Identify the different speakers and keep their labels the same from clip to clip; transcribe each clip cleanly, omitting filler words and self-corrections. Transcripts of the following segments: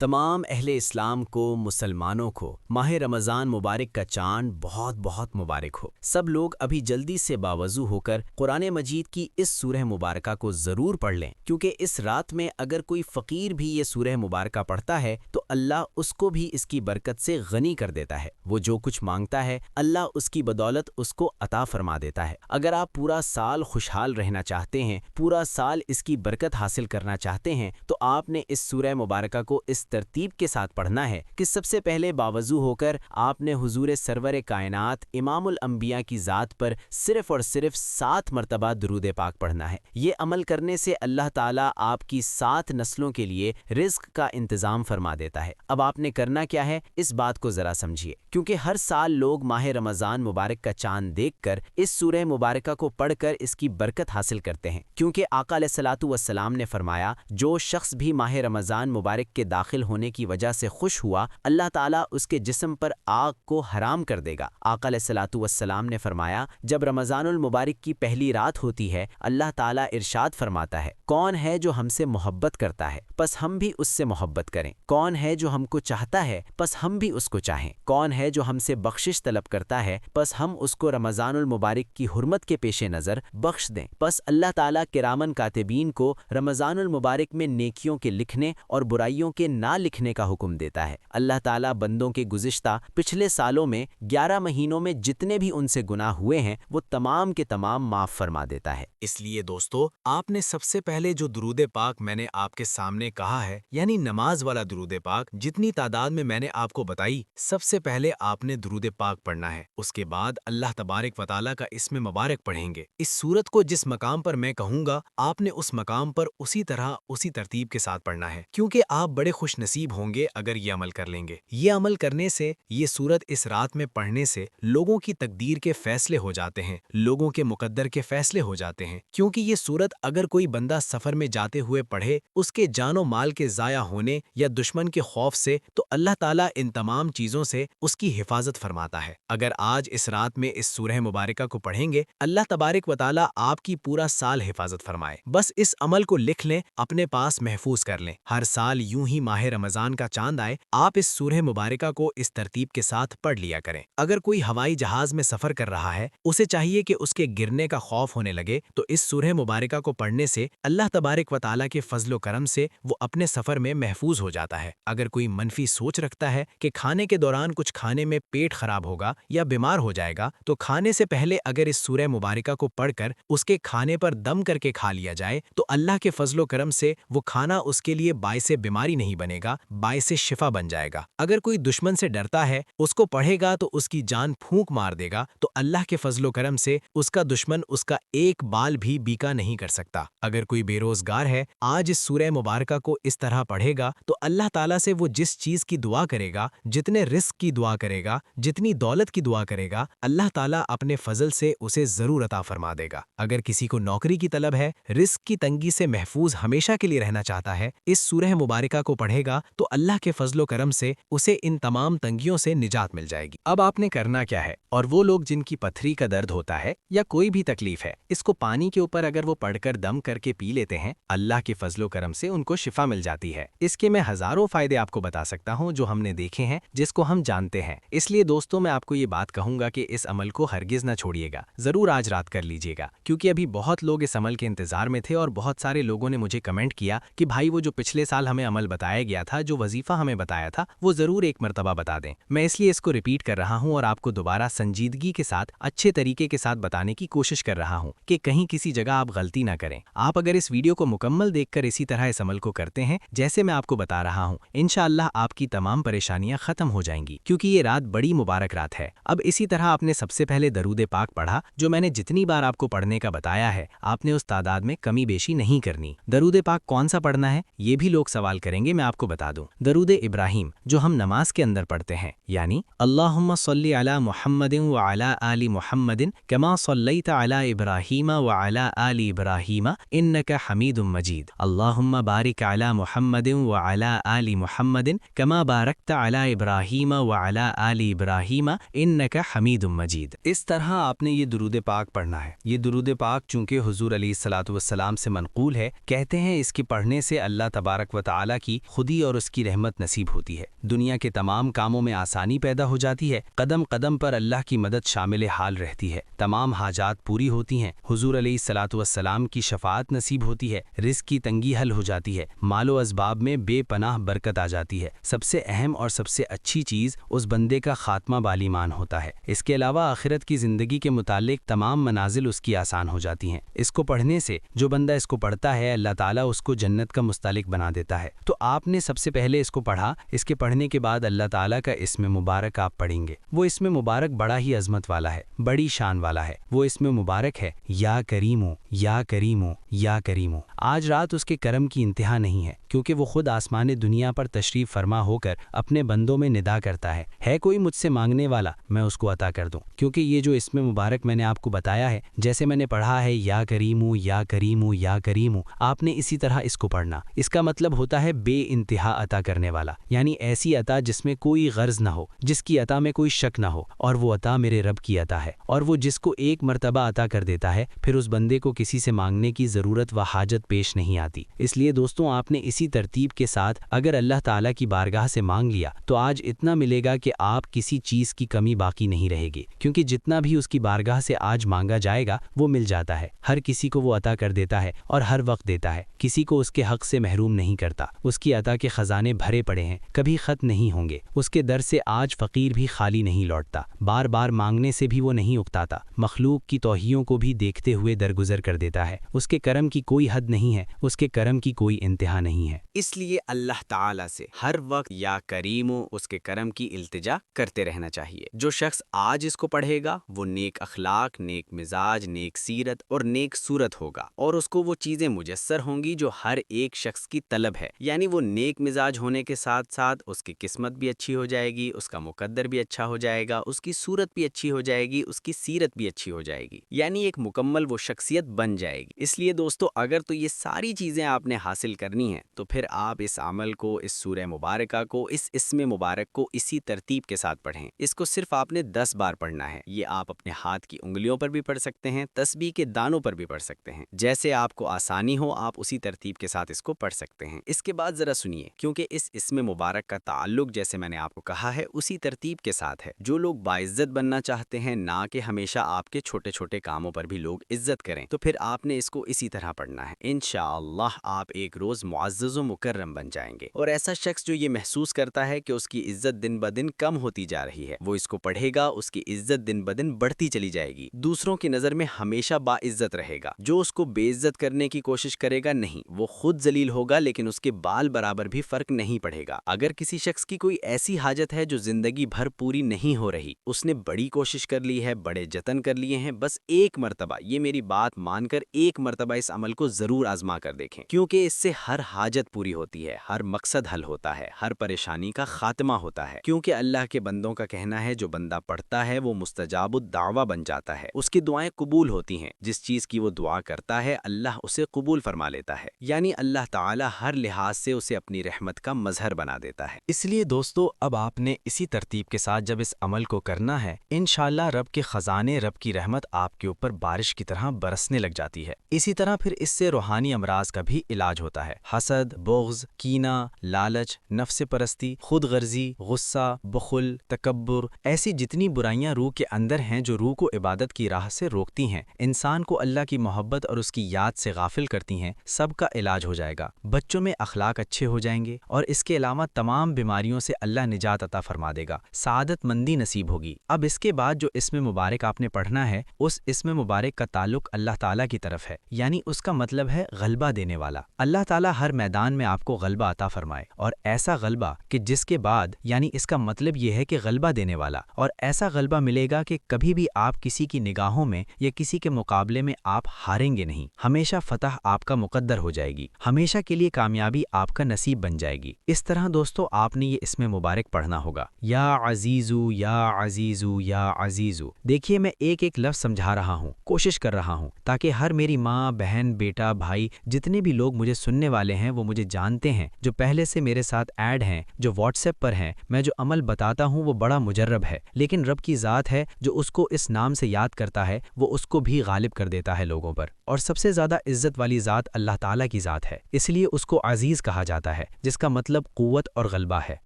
Speaker 1: تمام اہل اسلام کو، مسلمانوں کو ماہ رمضان مبارک کا چاند بہت بہت مبارک ہو۔ سب لوگ ابھی جلدی سے باوضو ہو کر قرآن مجید کی اس سورہ مبارکہ کو ضرور پڑھ لیں، کیونکہ اس رات میں اگر کوئی فقیر بھی یہ سورہ مبارکہ پڑھتا ہے تو اللہ اس کو بھی اس کی برکت سے غنی کر دیتا ہے۔ وہ جو کچھ مانگتا ہے اللہ اس کی بدولت اس کو عطا فرما دیتا ہے۔ اگر آپ پورا سال خوشحال رہنا چاہتے ہیں، پورا سال اس کی برکت حاصل کرنا چاہتے ہیں، تو آپ نے اس سورہ مبارکہ کو اس ترتیب کے ساتھ پڑھنا ہے کہ سب سے پہلے باوضو ہو کر آپ نے حضور سرور کائنات امام الانبیاء کی ذات پر صرف اور صرف 7 مرتبہ درود پاک پڑھنا ہے۔ یہ عمل کرنے سے اللہ تعالیٰ آپ کی 7 نسلوں کے لیے رزق کا انتظام فرما دیتا ہے۔ اب آپ نے کرنا کیا ہے، اس بات کو ذرا سمجھیے، کیونکہ ہر سال لوگ ماہ رمضان مبارک کا چاند دیکھ کر اس سورہ مبارکہ کو پڑھ کر اس کی برکت حاصل کرتے ہیں، کیونکہ آقا علیہ الصلوۃ والسلام نے فرمایا جو شخص بھی ماہ رمضان مبارک کے داخل ہونے کی وجہ سے خوش ہوا، اللہ تعالیٰ اس کے جسم پر آگ کو حرام کر دے گا۔ آقا علیہ الصلوۃ والسلام نے فرمایا جب رمضان المبارک کی پہلی رات ہوتی ہے اللہ تعالیٰ ارشاد فرماتا ہے کون ہے جو ہم سے محبت کرتا ہے پس ہم بھی اس سے محبت کریں، کون ہے جو ہم کو چاہتا ہے پس ہم بھی اس کو چاہیں، کون ہے جو ہم سے بخشش طلب کرتا ہے پس ہم اس کو رمضان المبارک کی حرمت کے پیش نظر بخش دیں۔ پس اللہ تعالیٰ کرامن کاتبین کو رمضان المبارک میں نیکیوں کے لکھنے اور برائیوں کے نہ لکھنے کا حکم دیتا ہے۔ اللہ تعالیٰ بندوں کے گزشتہ پچھلے سالوں میں 11 مہینوں میں جتنے بھی ان سے گناہ ہوئے ہیں وہ تمام کے تمام معاف فرما دیتا ہے۔
Speaker 2: اس لیے دوستو، آپ نے سب سے پہلے جو درود پاک میں نے آپ کے سامنے کہا ہے، یعنی نماز والا درود پاک، جتنی تعداد میں نے آپ کو بتائی، سب سے پہلے آپ نے درود پاک پڑھنا ہے۔ اس کے بعد اللہ تبارک و تعالیٰ کا اسم مبارک پڑھیں گے۔ اس سورت کو جس مقام پر میں کہوں گا آپ نے اس مقام پر اسی طرح اسی ترتیب کے ساتھ پڑھنا ہے، کیونکہ آپ بڑے خوش نصیب ہوں گے اگر یہ عمل کر لیں گے۔ یہ عمل کرنے سے، یہ سورت اس رات میں پڑھنے سے لوگوں کی تقدیر کے فیصلے ہو جاتے ہیں، لوگوں کے مقدر کے فیصلے ہو جاتے ہیں، کیونکہ یہ سورت اگر کوئی بندہ سفر میں جاتے ہوئے پڑھے، اس کے جان و مال کے ضائع ہونے یا دشمن کے خوف سے، تو اللہ تعالیٰ ان تمام چیزوں سے اس کی حفاظت فرماتا ہے۔ اگر آج اس رات میں اس سورہ مبارکہ کو پڑھیں گے اللہ تبارک و تعالیٰ آپ کی پورا سال حفاظت فرمائے۔ بس اس عمل کو لکھ لیں، اپنے پاس محفوظ کر لیں۔ ہر سال یوں ہی ماہ رمضان کا چاند آئے آپ اس سورہ مبارکہ کو اس ترتیب کے ساتھ پڑھ لیا کریں۔ اگر کوئی ہوائی جہاز میں سفر کر رہا ہے، اسے چاہیے کہ اس کے گرنے کا خوف ہونے لگے تو اس سورہ مبارکہ کو پڑھنے سے اللہ تبارک و تعالیٰ کے فضل و کرم سے وہ اپنے سفر میں محفوظ ہو جاتا ہے۔ اگر کوئی منفی سوچ رکھتا ہے کہ کھانے کے دوران کچھ کھانے میں پیٹ خراب ہوگا یا بیمار ہو جائے گا، تو کھانے سے پہلے اگر اس سورہ مبارکہ کو پڑھ کر اس کے کھانے پر دم کر کے کھا لیا جائے تو اللہ کے فضل و کرم سے وہ کھانا اس کے لیے باعث بیماری نہیں بنے گا، باعث شفا بن جائے گا۔ اگر کوئی دشمن سے ڈرتا ہے، اس کو پڑھے گا تو اس کی جان پھونک مار دے گا، تو اللہ کے فضل و کرم سے اس کا دشمن اس کا ایک بال بھی بیکا نہیں کر سکتا۔ اگر کوئی بے روزگار ہے، آج اس سورہ مبارکہ کو اس طرح پڑھے گا تو اللہ تعالیٰ سے وہ جس چیز کی دعا کرے گا، جتنے رزق کی دعا کرے گا، جتنی دولت کی دعا کرے گا، اللہ تعالیٰ اپنے فضل سے اسے ضرور عطا فرما دے گا۔ اگر کسی کو نوکری کی طلب ہے، رزق کی تنگی سے محفوظ ہمیشہ کے لیے رہنا چاہتا ہے، اس سورہ مبارکہ کو پڑھے گا تو اللہ کے فضل و کرم سے اسے ان تمام تنگیوں سے نجات مل جائے گی۔ اب آپ نے کرنا کیا ہے، اور وہ لوگ جن کی پتھری کا درد ہوتا ہے یا کوئی بھی تکلیف ہے، اس کو پانی کے اوپر اگر وہ پڑھ کر دم کر کے پی لیتے ہیں، اللہ کے فضل و کرم سے ان کو شفا مل جاتی ہے۔ اس کے میں ہزاروں فائدے آپ کو بتا سکتا ہوں جو ہم نے دیکھے ہیں، جس کو ہم جانتے ہیں۔ اس لیے دوستوں میں آپ کو یہ بات کہوں گا کہ اس عمل کو ہرگز نہ چھوڑیے گا، ضرور آج رات کر لیجیے گا، کیونکہ ابھی بہت لوگ اس عمل کے انتظار میں تھے اور بہت سارے لوگوں نے مجھے کمنٹ کیا کہ بھائی وہ جو پچھلے سال ہمیں عمل بتایا گیا تھا، جو وظیفہ ہمیں بتایا تھا، وہ ضرور ایک مرتبہ بتا دیں۔ میں اس لیے اس کو ریپیٹ کر رہا ہوں اور آپ کو دوبارہ سنجیدگی کے ساتھ اچھے طریقے کے ساتھ بتانے کی کوشش کر رہا ہوں کہ کہیں کسی جگہ آپ غلطی نہ کریں۔ آپ اگر اس ویڈیو کو مکمل دیکھ کر اسی طرح اس عمل کو کرتے ہیں جیسے میں آپ کو بتا رہا ہوں، انشاءاللہ آپ کی تمام پریشانیاں ختم ہو جائیں گی، کیونکہ یہ رات بڑی مبارک رات ہے۔ اب اسی طرح آپ نے سب سے پہلے درود پاک پڑھا، جو میں نے جتنی بار آپ کو پڑھنے کا بتایا ہے آپ نے اس تعداد میں کمی بیشی نہیں کرنی۔ درود پاک کون سا پڑھنا ہے یہ بھی لوگ سوال کریں گے، میں آپ کو بتا دوں۔ درود ابراہیم جو ہم نماز کے اندر پڑھتے ہیں، یعنی اللہم صلی علی محمد وعلی آل محمد کما صلیت علی ابراہیم وعلی آل ابراہیم انک حمید مجید، اللہم بارک علی محمد وعلی آل محمد کما بارکت علی ابراہیم وعلی آل ابراہیم انک حمید مجید۔ اس طرح آپ نے یہ درود پاک پڑھنا ہے۔ یہ درود پاک چونکہ حضور علیہ الصلوۃ والسلام سے منقول ہے، کہتے ہیں اس کے پڑھنے سے اللہ تبارک و تعالیٰ کی خود
Speaker 1: آسودی اور اس کی رحمت نصیب ہوتی ہے، دنیا کے تمام کاموں میں آسانی پیدا ہو جاتی ہے، قدم قدم پر اللہ کی مدد شامل حال رہتی ہے، تمام حاجات پوری ہوتی ہیں، حضور علیہ الصلاۃ والسلام کی شفاعت نصیب ہوتی ہے، رزق کی تنگی حل ہو جاتی ہے، مال و اسباب میں بے پناہ برکت آ جاتی ہے، سب سے اہم اور سب سے اچھی چیز اس بندے کا خاتمہ بالیمان ہوتا ہے۔ اس کے علاوہ آخرت کی زندگی کے متعلق تمام منازل اس کی آسان ہو جاتی ہیں۔ اس کو پڑھنے سے جو بندہ اس کو پڑھتا ہے اللہ تعالیٰ اس کو جنت کا مستحق بنا دیتا ہے۔ تو آپ نے سب سے پہلے اس کو پڑھا، اس کے پڑھنے کے بعد اللہ تعالیٰ کا اسم مبارک آپ پڑھیں گے۔ وہ اسم مبارک بڑا ہی عظمت والا ہے، بڑی شان والا ہے۔ وہ اسم مبارک ہے یا کریمو یا کریمو یا کریمو۔ آج رات اس کے کرم کی انتہا نہیں ہے، کیونکہ وہ خود آسمان دنیا پر تشریف فرما ہو کر اپنے بندوں میں ندا کرتا ہے کوئی مجھ سے مانگنے والا میں اس کو عطا کر دوں۔ کیونکہ یہ جو اسم مبارک میں نے آپ کو بتایا ہے، جیسے میں نے پڑھا ہے یا کریمو یا کریمو یا کریمو، آپ نے اسی طرح اس کو پڑھنا۔ اس کا مطلب ہوتا ہے بے انتہا عطا کرنے والا، یعنی ایسی عطا جس میں کوئی غرض نہ ہو، جس کی عطا میں کوئی شک نہ ہو، اور وہ عطا میرے رب کی عطا ہے، اور وہ جس کو ایک مرتبہ عطا کر دیتا ہے پھر اس بندے کو کسی سے مانگنے کی ضرورت و حاجت پیش نہیں آتی۔ اس لیے دوستوں، آپ نے اسی ترتیب کے ساتھ اگر اللہ تعالیٰ کی بارگاہ سے مانگ لیا تو آج اتنا ملے گا کہ آپ کسی چیز کی کمی باقی نہیں رہے گی، کیونکہ جتنا بھی اس کی بارگاہ سے آج مانگا جائے گا وہ مل جاتا ہے، ہر کسی کو وہ عطا کر دیتا ہے اور ہر وقت دیتا ہے، کسی کو اس کے حق سے محروم نہیں کرتا۔ اس کی عطا کے خزانے بھرے پڑے ہیں، کبھی ختم نہیں ہوں گے۔ اس کے در سے آج فقیر بھی خالی نہیں لوٹتا، بار بار مانگنے سے بھی وہ نہیں اکتاتا، مخلوق کی توہیوں کو بھی دیکھتے ہوئے درگزر کر دیتا ہے۔ اس کے کرم کی کوئی حد نہیں ہے، اس کے کرم کی کوئی انتہا نہیں ہے۔
Speaker 3: اس لیے اللہ تعالیٰ سے ہر وقت یا کریم اس کے کرم کی التجا کرتے رہنا چاہیے۔ جو شخص آج اس کو پڑھے گا وہ نیک اخلاق، نیک مزاج، نیک سیرت اور نیک صورت ہوگا، اور اس کو وہ چیزیں میسر ہوں گی جو ہر ایک شخص کی طلب ہے۔ یعنی وہ نیک مزاج ہونے کے ساتھ ساتھ اس کی قسمت بھی اچھی ہو جائے گی، اس کا مقدر بھی اچھا ہو جائے گا، اس کی صورت بھی اچھی ہو جائے گی، اس کی سیرت بھی اچھی ہو جائے گی، یعنی ایک مکمل وہ شخصیت بن جائے گی۔ اس لیے دوستو، اگر تو یہ ساری چیزیں آپ نے حاصل کرنی ہیں تو پھر آپ اس عمل کو، اس سورہ مبارکہ کو، اس اسم مبارک کو اسی ترتیب کے ساتھ پڑھیں۔ اس کو صرف آپ نے 10 بار پڑھنا ہے۔ یہ آپ اپنے ہاتھ کی انگلیوں پر بھی پڑھ سکتے ہیں، تسبیح کے دانوں پر بھی پڑھ سکتے ہیں، جیسے آپ کو آسانی ہو آپ اسی ترتیب کے ساتھ اس کو پڑھ سکتے ہیں۔ اس کے بعد ذرا سنیے، کیونکہ اس اسم مبارک کا تعلق جیسے میں نے آپ کو کہا ہے اسی ترتیب کے ساتھ ہے۔ جو لوگ باعزت بننا چاہتے ہیں، نہ کہ ہمیشہ آپ کے چھوٹے چھوٹے کاموں پر بھی لوگ عزت کریں، تو پھر آپ نے اس کو اسی طرح پڑھنا ہے۔ انشاءاللہ آپ ایک روز معزز و مکرم بن جائیں گے۔ اور ایسا شخص جو یہ محسوس کرتا ہے کہ اس کی عزت دن بدن کم ہوتی جا رہی ہے، وہ اس کو پڑھے گا، اس کی عزت دن بدن بڑھتی چلی جائے گی، دوسروں کی نظر میں ہمیشہ باعزت رہے گا۔ جو اس کو بے عزت کرنے کی کوشش کرے گا، نہیں، وہ خود ذلیل ہوگا، لیکن اس کے بال برابر بھی فرق نہیں پڑے گا۔ اگر کسی شخص کی کوئی ایسی حاجت ہے جو زندگی بھر پوری نہیں ہو رہی، اس نے بڑی کوشش کر لی ہے، بڑے جتن کر لیے ہیں، بس ایک مرتبہ، یہ میری بات مان کر ایک مرتبہ اس عمل کو ضرور آزما کر دیکھیں، کیونکہ اس سے ہر حاجت پوری ہوتی ہے، ہر مقصد حل ہوتا ہے، ہر پریشانی کا خاتمہ ہوتا ہے۔ کیونکہ اللہ کے بندوں کا کہنا ہے جو بندہ پڑھتا ہے وہ مستجاب الدعوہ بن جاتا ہے، اس کی دعائیں قبول ہوتی ہیں، جس چیز کی وہ دعا کرتا ہے اللہ اسے قبول فرما لیتا ہے، یعنی اللہ تعالی ہر لحاظ سے اسے اپنی رحمت کا مظہر بنا دیتا ہے۔
Speaker 2: اس لیے دوستو، اب آپ نے اسی ترتیب کے ساتھ جب اس عمل کو کرنا ہے، انشاءاللہ رب کے خزانے، رب کی رحمت آپ کے اوپر بارش کی طرح برسنے لگ جاتی ہے۔ اسی طرح پھر اس سے روحانی امراض کا بھی علاج ہوتا ہے۔ حسد، بغض، کینہ، لالچ، نفس پرستی، خود غرضی، غصہ، بخل، تکبر، ایسی جتنی برائیاں روح کے اندر ہیں جو روح کو عبادت کی راہ سے روکتی ہیں، انسان کو اللہ کی محبت اور اس کی یاد سے غافل کرتی ہیں، سب کا علاج ہو جائے گا۔ بچوں میں اخلاق اچھے ہو جائیں گے، اور اس کے علاوہ تمام بیماریوں سے اللہ نجات عطا فرما دے گا، سعادت مندی نصیب ہوگی۔ اب اس کے بعد جو اسم مبارک آپ نے پڑھنا ہے، اس اسم مبارک کا تعلق اللہ تعالیٰ کی طرف ہے، یعنی اس کا مطلب ہے غلبہ دینے والا۔ اللہ تعالیٰ ہر میدان میں آپ کو غلبہ عطا فرمائے، اور ایسا غلبہ کہ جس کے بعد، یعنی اس کا مطلب یہ ہے کہ غلبہ دینے والا، اور ایسا غلبہ ملے گا کہ کبھی بھی آپ کسی کی نگاہوں میں یا کسی کے مقابلے میں آپ ہاریں گے نہیں، ہمیشہ فتح آپ کا مقدر ہو جائے گی، ہمیشہ کے لیے کامیابی آپ کا نصیب بن جائے گی۔ اس طرح دوستو آپ نے یہ اسم مبارک پڑھنا ہوگا، یا عزیزو یا عزیزو یا عزیزو۔ دیکھیے میں ایک ایک لفظ سمجھا رہا ہوں، کوشش کر رہا ہوں تاکہ ہر میری ماں، بہن، بیٹا، بھائی، جتنے بھی لوگ مجھے سننے والے ہیں وہ مجھے جانتے ہیں، جو پہلے سے میرے ساتھ ایڈ ہیں، جو واٹس ایپ پر ہیں، میں جو عمل بتاتا ہوں وہ بڑا مجرب ہے، لیکن رب کی ذات ہے جو اس کو اس نام سے یاد کرتا ہے وہ اس کو بھی غالب کر دیتا ہے لوگوں پر، اور سب سے زیادہ عزت والی ذات اللہ تعالیٰ کی ذات ہے، اس لیے اس کو عزیز کہا جاتا ہے۔
Speaker 1: ہے جس کا مطلب قوت اور غلبہ ہے۔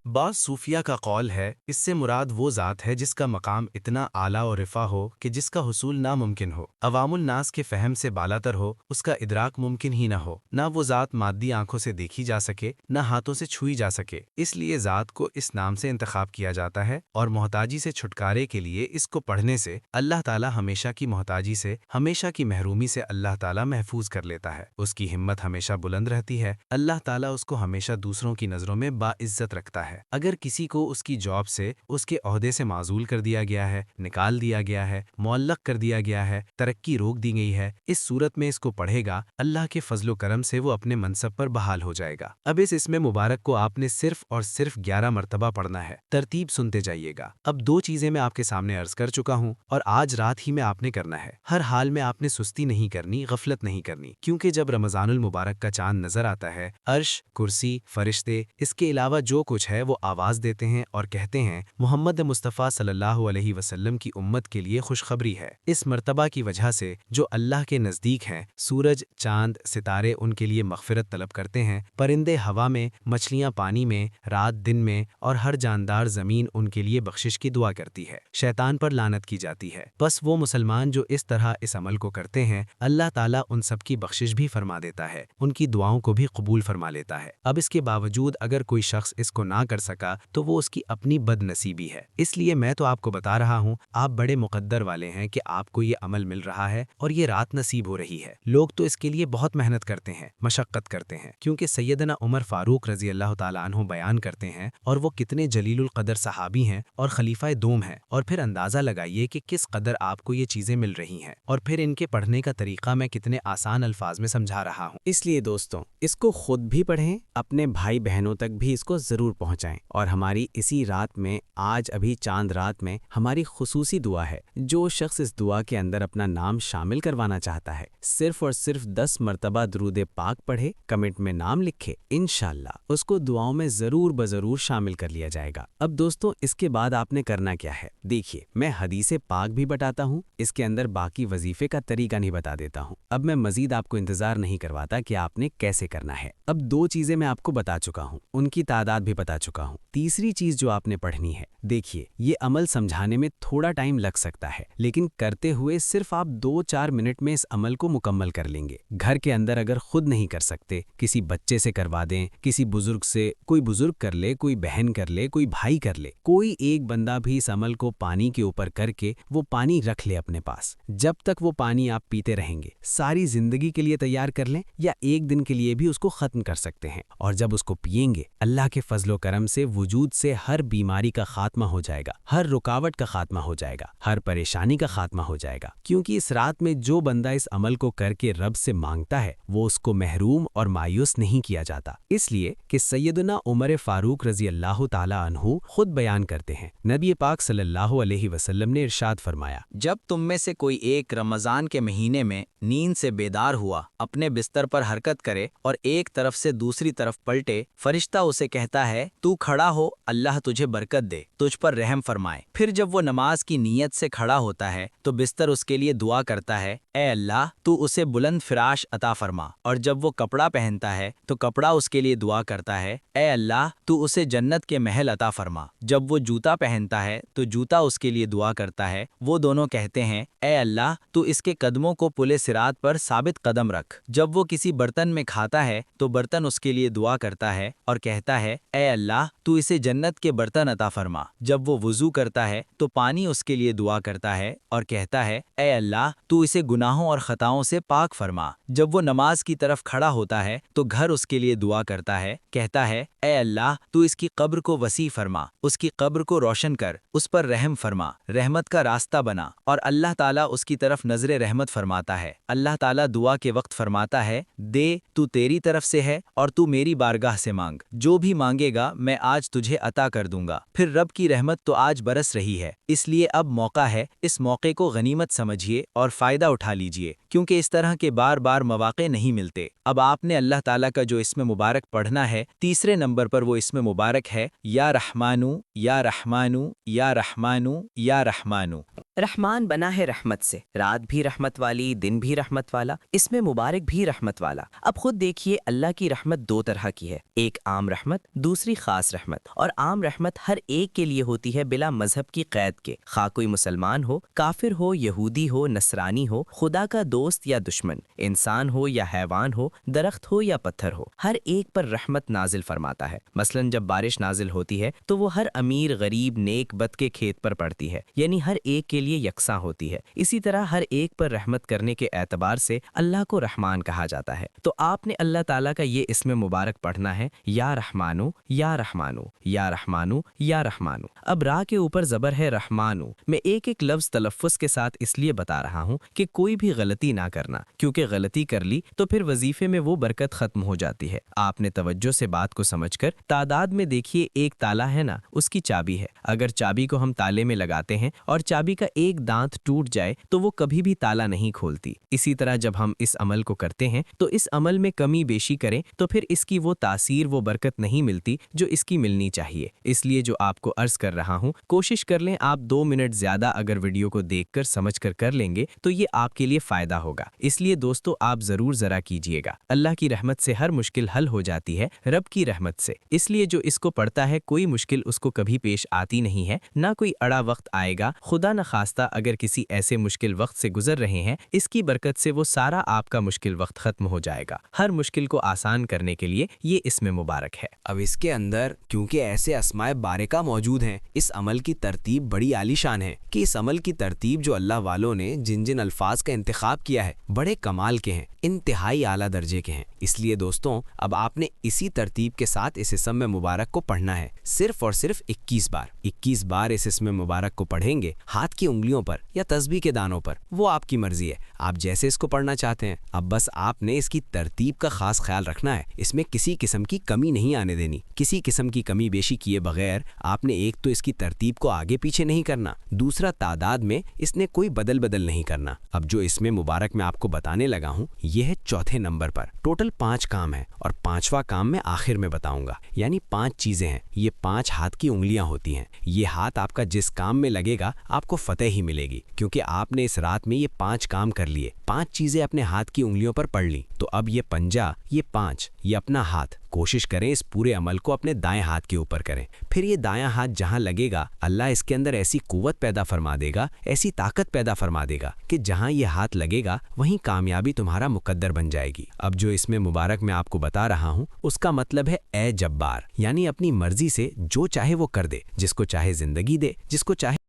Speaker 2: بعض صوفیہ کا قول ہے اس سے مراد وہ ذات ہے جس کا مقام اتنا اعلیٰ اور رفع ہو کہ جس کا حصول ناممکن ہو، عوام الناس کے فہم سے بالاتر ہو، اس کا ادراک ممکن ہی نہ ہو، نہ وہ ذات مادی آنکھوں سے دیکھی جا سکے نہ ہاتھوں سے چھوئی جا سکے، اس لیے ذات کو اس نام سے انتخاب کیا جاتا ہے، اور محتاجی سے چھٹکارے کے لیے اس کو پڑھنے سے اللہ تعالیٰ ہمیشہ کی محتاجی سے، ہمیشہ کی محرومی سے اللہ تعالیٰ محفوظ کر لیتا ہے، اس کی ہمت ہمیشہ بلند رہتی ہے، اللہ تعالیٰ اس کو ہمیشہ دوسروں کی نظروں میں باعزت رکھتا ہے۔ اگر کسی کو اس کی جاب سے، اس کے عہدے سے معزول کر دیا گیا ہے، نکال دیا گیا ہے، معلق کر دیا گیا ہے، ترقی روک دی گئی ہے، اس صورت میں اس کو پڑھے گا، اللہ کے فضل و کرم سے وہ اپنے منصب پر بحال ہو جائے گا۔ اب اس اسم مبارک کو آپ نے صرف اور صرف 11 مرتبہ پڑھنا ہے، ترتیب سنتے جائیے گا۔ اب 2 چیزیں میں آپ کے سامنے عرض کر چکا ہوں اور آج رات ہی میں آپ نے کرنا ہے۔ ہر حال میں آپ نے سستی نہیں کرنی، غفلت نہیں کرنی، کیونکہ جب رمضان المبارک کا چاند نظر آتا ہے، عرش، کرسی، فرشتے، اس کے علاوہ جو کچھ ہے وہ آواز دیتے ہیں اور کہتے ہیں محمد مصطفیٰ صلی اللہ علیہ وسلم کی امت کے لیے خوشخبری ہے۔ اس مرتبہ کی وجہ سے جو اللہ کے نزدیک ہیں، سورج، چاند، ستارے ان کے لیے مغفرت طلب کرتے ہیں، پرندے ہوا میں، مچھلیاں پانی میں، رات دن میں، اور ہر جاندار زمین ان کے لیے بخشش کی دعا کرتی ہے، شیطان پر لعنت کی جاتی ہے۔ بس وہ مسلمان جو اس طرح اس عمل کو کرتے ہیں، اللہ تعالیٰ ان سب کی بخشش بھی فرما دیتا ہے، ان کی دعاؤں کو بھی قبول فرما لیتا ہے۔ اب اس کے باوجود اگر کوئی شخص اس کو نہ کر سکا تو وہ اس کی اپنی بد نصیبی ہے، اس لیے میں تو آپ کو بتا رہا ہوں، آپ بڑے مقدر والے ہیں کہ آپ کو یہ عمل مل رہا ہے اور یہ رات نصیب ہو رہی ہے۔ لوگ تو اس کے لیے بہت محنت کرتے ہیں، مشقت کرتے ہیں، کیونکہ سیدنا عمر فاروق رضی اللہ تعالیٰ عنہ بیان کرتے ہیں، اور وہ کتنے جلیل القدر صحابی ہیں اور خلیفہ دوم ہیں، اور پھر اندازہ لگائیے کہ کس قدر آپ کو یہ چیزیں مل رہی ہیں، اور پھر ان کے پڑھنے کا طریقہ میں کتنے آسان الفاظ میں سمجھا رہا ہوں۔
Speaker 1: اس لیے دوستوں، اس کو خود بھی پڑھیں، اپنے بھائی بہنوں تک بھی اس کو ضرور پہنچائیں، اور ہماری اسی رات میں، آج ابھی چاند رات میں ہماری خصوصی دعا ہے۔ جو شخص اس دعا کے اندر اپنا نام شامل کروانا چاہتا ہے، صرف اور صرف 10 مرتبہ درود پاک پڑھے، کمنٹ میں نام لکھے، انشاءاللہ اس کو دعاؤں میں ضرور بضرور شامل کر لیا جائے گا۔ اب دوستوں، اس کے بعد آپ نے کرنا کیا ہے؟ دیکھیے، میں حدیث پاک بھی بتاتا ہوں، اس کے اندر باقی وظیفے کا طریقہ نہیں بتا دیتا ہوں۔ اب میں مزید آپ کو انتظار نہیں کرواتا کہ آپ نے کیسے کرنا ہے۔ اب 2 چیزیں میں آپ کو بتا چکا ہوں، ان کی تعداد بھی بتا چکا ہوں۔ تیسری چیز جو آپ نے پڑھنی ہے، دیکھیے، یہ عمل سمجھانے میں تھوڑا ٹائم لگ سکتا ہے، لیکن کرتے ہوئے صرف آپ 2-4 منٹ میں اس عمل کو مکمل کر لیں گے۔ گھر کے اندر اگر خود نہیں کر سکتے، کسی بچے سے کروا دیں، کسی بزرگ سے، کوئی بزرگ کر لے، کوئی بہن کر لے، کوئی بھائی کر لے، کوئی ایک بندہ بھی اس عمل کو پانی کے اوپر کر کے وہ پانی رکھ لے اپنے پاس، جب تک وہ پانی آپ پیتے رہیں گے، ساری زندگی کے لیے تیار کر لیں یا ایک دن کے لیے بھی اس کو ختم کر سکتے ہیں، اور جب اس کو پئیں گے، اللہ کے فضل و کرم سے وجود سے ہر بیماری کا خاتمہ ہو جائے گا، ہر رکاوٹ کا خاتمہ ہو جائے گا، ہر پریشانی کا خاتمہ ہو جائے گا، کیونکہ اس رات میں جو بندہ اس عمل کو کر کے رب سے مانگتا ہے وہ اس کو محروم اور مایوس نہیں کیا جاتا، اس لیے کہ سیدنا عمر فاروق رضی اللہ تعالیٰ عنہ خود بیان کرتے ہیں، نبی پاک صلی اللہ علیہ وسلم نے ارشاد فرمایا،
Speaker 4: جب تم میں سے کوئی ایک رمضان کے مہینے میں نیند سے بیدار ہوا، اپنے بستر پر حرکت کرے اور ایک طرف سے دوسری طرف پلٹے، فرشتہ اسے کہتا ہے تو کھڑا ہو، اللہ تجھے برکت دے، تجھ پر رحم فرمائے۔ پھر جب وہ نماز کی نیت سے کھڑا ہوتا ہے تو بستر اس کے لیے دعا کرتا ہے، اے اللہ تو اسے بلند فراش عطا فرما، اور جب وہ کپڑا پہنتا ہے تو کپڑا اس کے لیے دعا کرتا ہے، اے اللہ تو اسے جنت کے محل عطا فرما۔ جب وہ جوتا پہنتا ہے تو جوتا اس کے لیے دعا کرتا ہے، وہ دونوں کہتے ہیں، اے اللہ تو اس کے قدموں کو پل صراط پر ثابت قدم رکھ۔ جب وہ کسی برتن میں کھاتا ہے تو برتن اس کے لیے دعا کرتا ہے اور کہتا ہے، اے اللہ تو اسے جنت کے برتن عطا فرما۔ جب وہ وضو کرتا ہے تو پانی اس کے لیے دعا کرتا ہے اور کہتا ہے، اے اللہ تو اسے گناہوں اور خطاؤں سے پاک فرما۔ جب وہ نماز کی طرف کھڑا ہوتا ہے تو گھر اس کے لیے دعا کرتا ہے، کہتا ہے، اے اللہ تو اس کی قبر کو وسیع فرما، اس کی قبر کو روشن کر، اس پر رحم فرما، رحمت کا راستہ بنا، اور اللہ تعالیٰ اس کی طرف نظر رحمت فرماتا ہے۔ اللہ تعالیٰ دعا کے وقت فرماتا ہے، دے تو تیری طرف سے ہے اور تو میری بارگاہ سے مانگ، جو بھی مانگے گا میں آج تجھے عطا کر دوں گا۔ پھر رب کی رحمت تو آج برس رہی ہے، اس لیے اب موقع ہے، اس موقع کو غنیمت سمجھیے اور فائدہ اٹھا لیجئے، کیونکہ اس طرح کے بار بار مواقع نہیں ملتے۔ اب آپ نے اللہ تعالیٰ کا جو اسم مبارک پڑھنا ہے، تیسرے نمبر پر وہ اسم مبارک ہے یا رحمانو یا رحمانو یا رحمانو یا رحمانو۔
Speaker 5: رحمان بنا ہے رحمت سے، رات بھی رحمت والی، دن بھی رحمت والا، اس میں مبارک بھی رحمت والا۔ اب خود دیکھیے اللہ کی رحمت دو طرح کی ہے، ایک عام رحمت، دوسری خاص رحمت۔ اور عام رحمت ہر ایک کے لیے ہوتی ہے بلا مذہب کی قید کے، خواہ کوئی مسلمان ہو، کافر ہو، یہودی ہو، نصرانی ہو، خدا کا دوست یا دشمن، انسان ہو یا حیوان ہو، درخت ہو یا پتھر ہو، ہر ایک پر رحمت نازل فرماتا ہے۔ مثلا جب بارش نازل ہوتی ہے تو وہ ہر امیر، غریب، نیک، بد کے کھیت پر پڑتی ہے، یعنی ہر ایک کے لیے یکساں ہوتی ہے۔ اسی طرح ہر ایک پر رحمت کرنے کے اعتبار سے اللہ کو رحمان کہا جاتا ہے۔ تو آپ نے اللہ تعالیٰ کا یہ اسم مبارک پڑھنا ہے، یا رحمانو یا رحمانو یا رحمانو یا رحمانو۔ اب را کے اوپر زبر ہے رحمانو۔ میں ایک ایک لفظ تلفظ کے ساتھ اس لیے بتا رہا ہوں کہ کوئی بھی غلطی نہ کرنا، کیونکہ غلطی کر لی تو پھر وظیفے میں وہ برکت ختم ہو جاتی ہے۔ آپ نے توجہ سے بات کو سمجھ کر تعداد میں دیکھیے، ایک تالا ہے نا، اس کی چابی ہے۔ اگر چابی کو ہم تالے میں لگاتے ہیں اور چابی کا ایک دانت ٹوٹ جائے تو وہ کبھی بھی تالا نہیں کھولتی۔ اسی طرح جب ہم اس عمل کو کرتے ہیں تو اس عمل میں کمی بیشی کریں تو پھر اس کی وہ تاثیر، وہ برکت نہیں ملتی جو اس کی ملنی چاہیے۔ اس لیے جو آپ کو عرض کر رہا ہوں، کوشش کر لیں آپ 2 منٹ زیادہ اگر ویڈیو کو دیکھ کر سمجھ کر لیں گے تو یہ آپ کے لیے فائدہ ہوگا۔ اس لیے دوستو آپ ضرور ذرا کیجئے گا۔ اللہ کی رحمت سے ہر مشکل حل ہو جاتی ہے، رب کی رحمت سے۔ اس لیے جو اس کو پڑھتا ہے کوئی مشکل اس کو کبھی پیش آتی نہیں ہے، نہ کوئی اڑا وقت آئے گا۔ خدا نہ خواستہ اگر کسی ایسے مشکل وقت سے گزر رہے ہیں، اس کی برکت سے وہ سارا آپ کا مشکل وقت ختم ہو جائے گا۔ ہر مشکل کو آسان کرنے کے لیے یہ اسم مبارک ہے۔
Speaker 1: اب اس کے اندر کیونکہ ایسے اسماء بارکہ موجود ہیں، اس عمل کی ترتیب بڑی عالی شان ہے کہ اس عمل کی ترتیب جو اللہ والوں نے جن جن الفاظ کا انتخاب کیا ہے بڑے کمال کے ہیں، انتہائی اعلیٰ درجے کے ہیں۔ اس لیے دوستوں اب آپ نے اسی ترتیب کے ساتھ اس اسم مبارک کو پڑھنا ہے، صرف اور صرف 21 بار۔ 21 بار اس اسم مبارک کو پڑھیں گے، ہاتھ کی انگلیوں پر یا تسبیح کے دانوں پر، وہ آپ کی مرضی ہے، آپ جیسے اس کو پڑھنا چاہتے ہیں۔ اب بس آپ نے اس کی ترتیب کا خاص خیال رکھنا ہے، اس میں کسی قسم کی کمی نہیں آنے دینی۔ کسی قسم کی کمی بیشی کیے بغیر آپ نے ایک تو اس کی ترتیب کو آگے پیچھے نہیں کرنا، دوسرا تعداد میں اس نے کوئی بدل نہیں کرنا۔ اب جو اسم مبارک میں آپ کو بتانے لگا ہوں یہ ہے چوتھے نمبر پر۔ ٹوٹل 5 کام ہیں اور 5واں کام میں آخر میں بتاؤں گا، یعنی 5 چیزیں ہیں۔ یہ 5 ہاتھ کی انگلیاں ہوتی ہیں۔ یہ ہاتھ آپ کا جس کام میں لگے گا آپ کو فتح ہی ملے گی، کیونکہ آپ نے اس رات میں یہ 5 کام کر لیے، 5 چیزیں اپنے ہاتھ کی انگلیوں پر پڑھ لی۔ تو اب یہ پنجہ، یہ 5، یہ اپنا ہاتھ، کوشش کریں اس پورے عمل کو اپنے دائیں ہاتھ کے اوپر کریں۔ پھر یہ دایاں ہاتھ جہاں لگے گا اللہ اس کے اندر ایسی قوت پیدا فرما دے گا، ایسی طاقت پیدا فرما دے گا کہ جہاں یہ ہاتھ لگے گا وہیں کامیابی تمہارا مقدر بن جائے گی۔ اب جو اسم مبارک میں آپ کو بتا رہا ہوں اس کا مطلب ہے اے جبار، یعنی اپنی مرضی سے جو چاہے وہ کر دے، جس کو چاہے زندگی دے، جس کو چاہے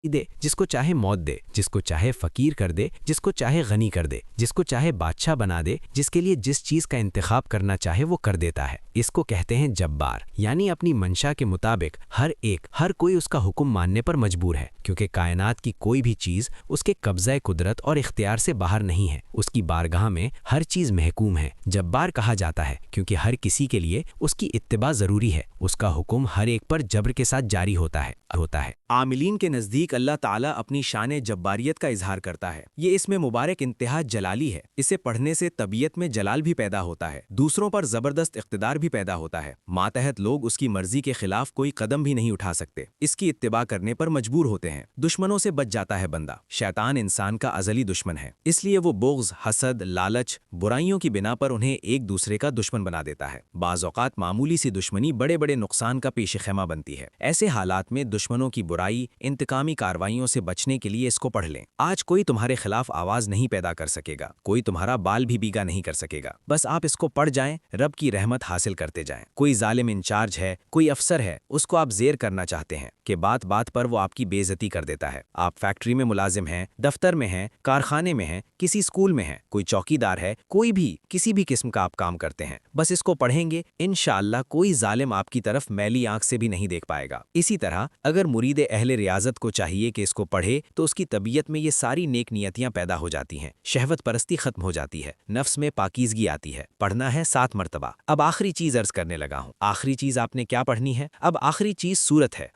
Speaker 1: دے، جس کو چاہے موت دے، جس کو چاہے فقیر کر دے، جس کو چاہے غنی کر دے، جس کو چاہے بادشاہ بنا دے، جس کے لیے جس چیز کا انتخاب کرنا چاہے وہ کر دیتا ہے۔ اس کو کہتے ہیں جبار، یعنی اپنی منشا کے مطابق ہر کوئی اس کا حکم ماننے پر مجبور ہے، کیونکہ کائنات کی کوئی بھی چیز اس کے قبضہ قدرت اور اختیار سے باہر نہیں ہے، اس کی بارگاہ میں ہر چیز محکوم ہے۔ جبار کہا جاتا ہے کیونکہ ہر کسی کے لیے اس کی اتباع ضروری ہے، اس کا حکم ہر ایک پر جبر کے ساتھ جاری ہوتا ہے۔
Speaker 2: عاملین کے نزدیک اللہ تعالیٰ اپنی شان جباریت کا اظہار کرتا ہے۔ یہ اسم مبارک انتہا جلالی ہے، اسے پڑھنے سے طبیعت میں جلال بھی پیدا ہوتا ہے، دوسروں پر زبردست اقتدار بھی پیدا ہوتا ہے، ماتحت لوگ اس کی مرضی کے خلاف کوئی قدم بھی نہیں اٹھا سکتے، اس کی اتباع کرنے پر مجبور ہوتے ہیں۔ دشمنوں سے بچ جاتا ہے بندہ۔ شیطان انسان کا ازلی دشمن ہے، اس لیے وہ بغض، حسد، لالچ، برائیوں کی بنا پر انہیں ایک دوسرے کا دشمن بنا دیتا ہے۔ بعض اوقات معمولی سی دشمنی بڑے بڑے نقصان کا پیش خیمہ بنتی ہے۔ ایسے حالات میں دشمنوں کی برائی، انتقامی کارروائیوں سے بچنے کے لیے اس کو پڑھ لیں۔ آج کوئی تمہارے خلاف آواز نہیں پیدا کر سکے گا، کوئی تمہارا بال بھی بیگا نہیں کر سکے گا، بس آپ اس کو پڑھ جائیں، رب کی رحمت حاصل کرتے جائیں۔ کوئی ظالم انچارج ہے، کوئی افسر ہے، اس کو آپ زیر کرنا چاہتے ہیں کہ بات بات پر وہ آپ کی بے عزتی کر دیتا ہے۔ آپ فیکٹری میں ملازم ہیں، دفتر میں ہیں، کارخانے میں ہیں، کسی اسکول میں ہیں، کوئی چوکیدار ہے، کوئی بھی کسی بھی قسم کا آپ کام کرتے ہیں، بس اس کو پڑھیں گے انشاءاللہ کوئی ظالم آپ کی طرف میلی آنکھ سے بھی نہیں دیکھ پائے گا۔ اسی طرح اگر مرید اہل ریاضت کو چاہیے کہ اس کو پڑھے تو اس کی طبیعت میں یہ ساری نیک نیتیاں پیدا ہو جاتی ہیں، شہوت پرستی ختم ہو جاتی ہے، نفس میں پاکیزگی آتی ہے۔ پڑھنا ہے 7 مرتبہ۔ اب آخری چیز عرض کرنے لگا ہوں، آخری چیز آپ نے کیا پڑھنی ہے؟ اب آخری چیز سورت ہے،